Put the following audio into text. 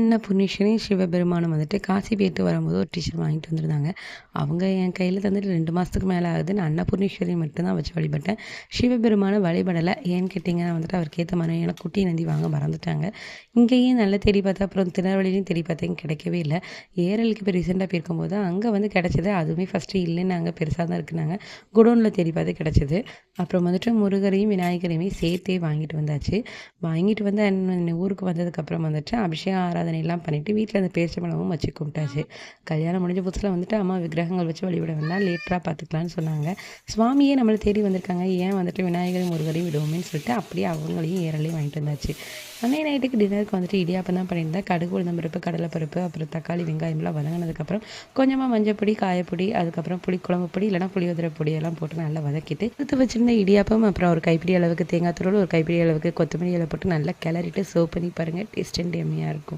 அன்னபூர்ணேஸ்வரி சிவபெருமானும் வந்துட்டு காசி போயிட்டு வரும்போது ஒரு டீச்சர் வாங்கிட்டு வந்திருந்தாங்க. அவங்க என் கையில தந்துட்டு 2 மாசத்துக்கு மேல ஆகுது. நான் அன்னபூர்ணேஸ்வரி மட்டும் தான் வச்சு வழிபட்டேன். சிவபெருமான வழிபடல. ஏன்னு கேட்டீங்கன்னா வந்துட்டு அவருக்கு ஏத்த மாரி எனக்கு குட்டி நந்தி வாங்க மறந்துட்டாங்க. இங்கேயும் நல்லா தேடி பார்த்தேன். அப்புறம் திருநெல்வேலியிலும் தேடி பார்த்தேன். கிடைக்கவே இல்ல. ஏரலுக்கு இப்போ ரீசெண்டா போயிருக்கும்போது அங்க வந்து கிடைச்சது. அதுவுமே ஃபர்ஸ்ட்டு இல்லைன்னாங்க. பெருசா தான் இருக்குன்னாங்க. குடோன்ல தேடி பார்த்து கிடைச்சது. அப்புறம் வந்துட்டு முருகரையும், விநாயகரையுமே சேர்த்தே வாங்கிட்டு வந்தாச்சு. வாங்கிட்டு வந்து ஊருக்கு வந்ததுக்கப்புறம் வந்துட்டு அபிஷேகம் ஆராதனைலாம் பண்ணிட்டு வீட்டில் அந்த பேரிச்சம்பழமும் வச்சு கும்பிட்டாச்சு. கல்யாணம் முடிஞ்ச புதுசுல வந்துட்டு அம்மா விக்கிரகங்கள் வச்சு வழிபட வேண்டாம், லேட்டரா பார்த்துக்கலான்னு சொன்னாங்க. சுவாமியே நம்மள தேடி வந்திருக்காங்க, ஏன் வந்துட்டு விநாயகரையும் முருகரையும் விடுவோமேன்னு சொல்லிட்டு அப்படியே அவங்களையும் ஏரலையும் வாங்கிட்டு வந்தாச்சு. அன்னைய நைட்டுக்கு டின்னருக்கு வந்துட்டு இடியாப்பம் தான் பண்ணியிருந்தேன். கடுகு, உளுந்தம் பருப்பு, கடலைப்பருப்பு, அப்புறம் தக்காளி, வெங்காயம்லாம் வதங்கினதுக்கப்புறம் கொஞ்சமாக மஞ்சப்பொடி, காயப்பொடி, அதுக்கப்புறம் புளிக்குழம்பு பொடி இல்லைனா புளியோதரை பொடியெல்லாம் போட்டு நல்லா வதக்கிட்டு எடுத்து வச்சிருந்த இடியாப்பம், அப்புறம் ஒரு கைப்பிடி அளவுக்கு தேங்காய் துருவல், ஒரு கைப்பிடி அளவுக்கு கொத்தமல்லி இலை போட்டு நல்லா கிளறிட்டு சர்வ் பண்ணி பாருங்கள். டேஸ்ட் அண்ட் எம்மியாக இருக்கும்.